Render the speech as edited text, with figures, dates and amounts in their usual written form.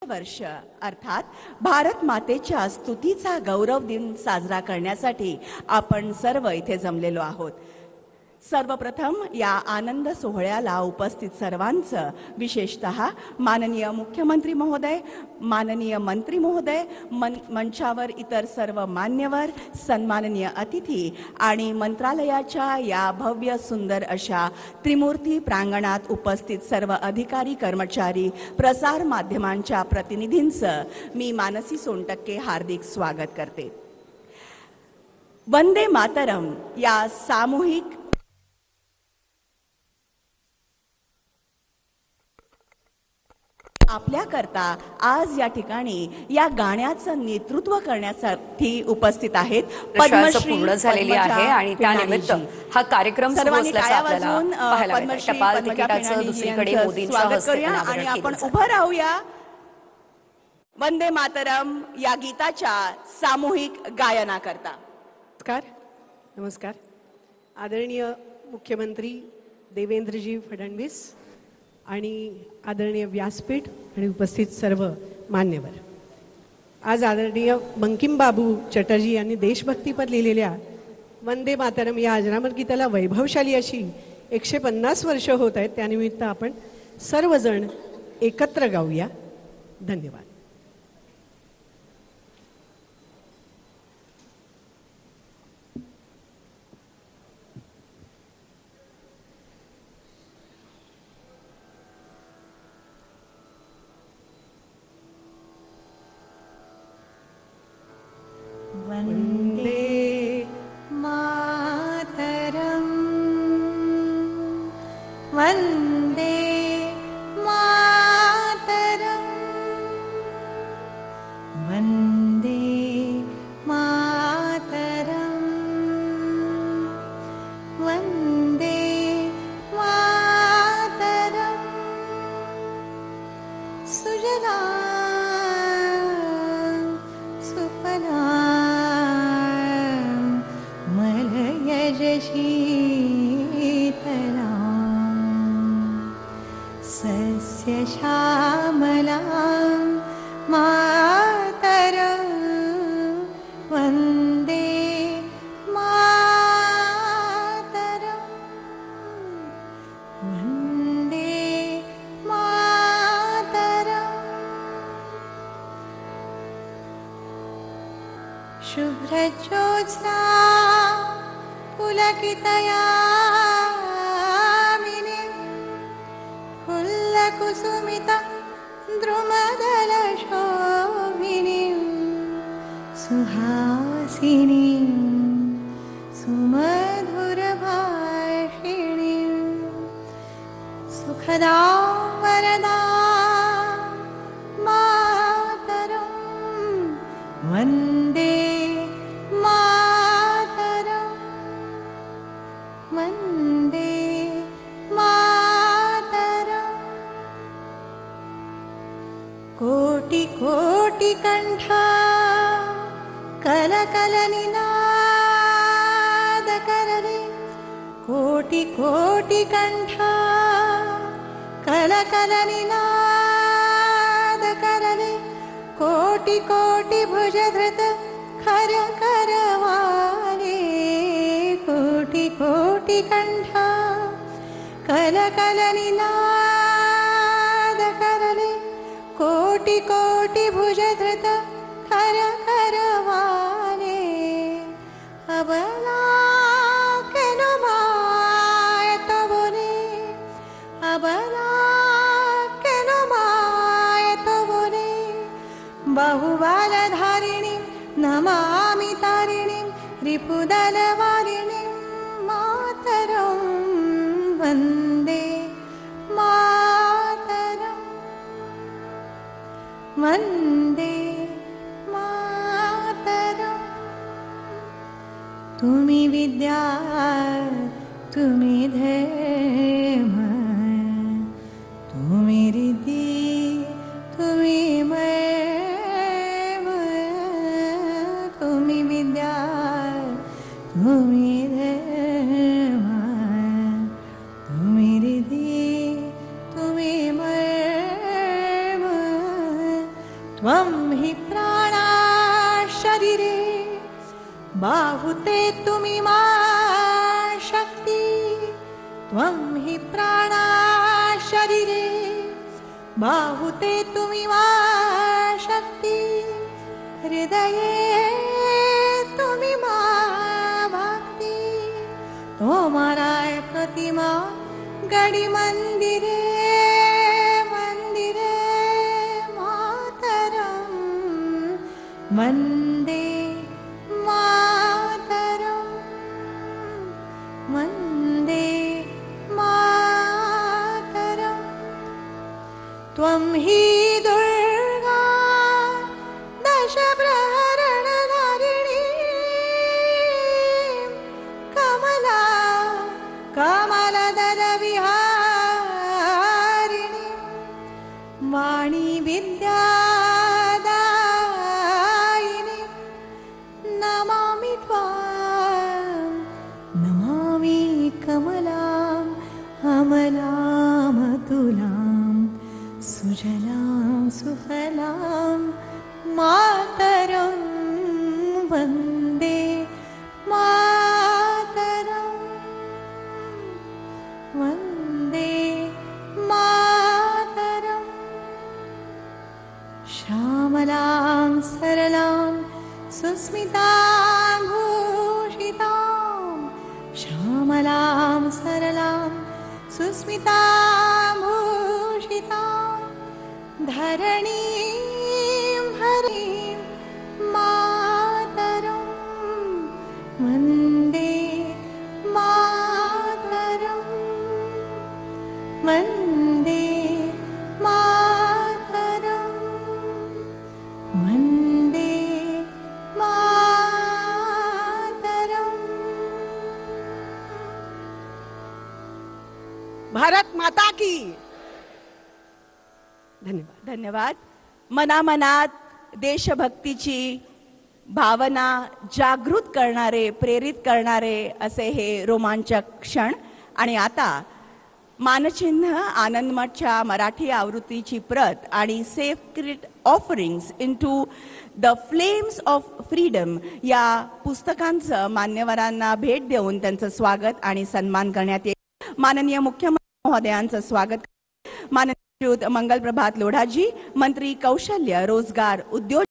वर्ष अर्थात भारत मातेच्या स्तुतीचा गौरव दिन साजरा करण्यासाठी आपण सर्व इथे जमलेलो आहोत. सर्वप्रथम या आनंद सोहळ्याला उपस्थित सर्वांचं, विशेषतः माननीय मुख्यमंत्री महोदय, माननीय मंत्री महोदय, मंचावर इतर सर्व मान्यवर, सन्माननीय अतिथी आणि मंत्रालयाच्या या भव्य सुंदर अशा त्रिमूर्ती प्रांगणात उपस्थित सर्व अधिकारी, कर्मचारी, प्रसार माध्यमांच्या प्रतिनिधींचं मी मानसी सोनटक्के हार्दिक स्वागत करते. वंदे मातरम या सामूहिक आपल्याकरता आज या ठिकाणी या गाण्याचं नेतृत्व करण्यासाठी उपस्थित आहेत पद्मश्री पूर्ण झालेली आहे आणि त्यानिमित्त हा कार्यक्रम सुरू असल्याचं आपल्याला पाहायला मिळतं. टपाल तिकिटाचं दुसरीकडे मोदींच्या हस्ते आणि आपण उभं राहूया वंदे मातरम या गीताच्या सामूहिक गायनाकरता. नमस्कार. आदरणीय मुख्यमंत्री देवेंद्रजी फडणवीस आणि आदरणीय व्यासपीठ आणि उपस्थित सर्व मान्यवर, आज आदरणीय बंकिमबाबू चटर्जी यांनी देशभक्तीपर लिहिलेल्या वंदे मातरम या अजरामर गीताला वैभवशाली अशी 150 वर्ष होत आहेत. त्यानिमित्त आपण सर्वजण एकत्र गाऊया. धन्यवाद. वंदे मातरम वंदे मातरम वंदे मातरम वंदे मातरम सुजला सुफला शीतला सस्यश्यामला मातरं वन्दे मातरं वन्दे मातरं शुभ्रज्योत्स्ना पुलकितयामिनी फुल्लकुसुमिता द्रुमदलशोभिनी सुहासिनी सुमधुरभाषिणी सुखदा वरदा मातरं वन्दे वन्दे मातरं कोटि कोटि कंठा कलकलनिनाद करले कोटि कोटि कंठा कलकलनिनाद करले कोटि कोटि भुजधृत खर करवाले कोटि कोटि कंठा कलकलनिनाद करले कोटि कोटि भुजधृत खर करवाले अबला केनो माय तो बोले अबला केनो माय तो बोले बाहुबालधारिणी नमामि तारिणी रिपुदलवारिणी मातरं वन्दे मातरं वन्दे मातरं तुम्ही विद्या तुम्ही धर्म तुम्ही रिद्धी तुम्ही मर्म तुम्ही विद्या तुम्ही धर्म तुम्ही रिद्धी तुम्ही मर्म त्वं हि प्राणा शरीरे बाहुते तुमी मा शक्ती त्वं हि प्राणा शरीरे बाहुते तुमी मा शक्ती हृदये तुमी मा भक्ती तोमाराय प्रतिमा गडी मंदिरे मंदिरे मातरम वंदे मातरम वंदे मातरम त्वं हि दुर्गा दश प्रहरणधारिणी कमला कमलदल विहारिणी वाणी विद्यादायिनी नमामि त्वां नमामि कमलां अमलामतुलां सुजलां सुफलां मातरं वन्दे मातरं वन्दे मातरं श्यामलां सरलां सुस्मितां भूषितां श्यामलां सरलां सुस्मितां भूषितां धरणीं हरिं मातरं वन्दे मातरं वन्दे मातरं वन्दे मातरं भारत माता की धन्यवाद. धन्यवाद. मनामनात देशभक्तीची भावना जागृत करणारे, प्रेरित करणारे असे हे रोमांचक क्षण. आणि आता मानचिन्ह आनंदमठच्या मराठी आवृत्तीची प्रत आणि sacred offerings into the flames of freedom या पुस्तकांचं मान्यवरांना भेट देऊन त्यांचं स्वागत आणि सन्मान करण्यात येईल. माननीय मुख्यमंत्री महोदयांचं स्वागत. माननीय मंगलप्रभात लोढाजी, मंत्री कौशल्य रोजगार उद्योग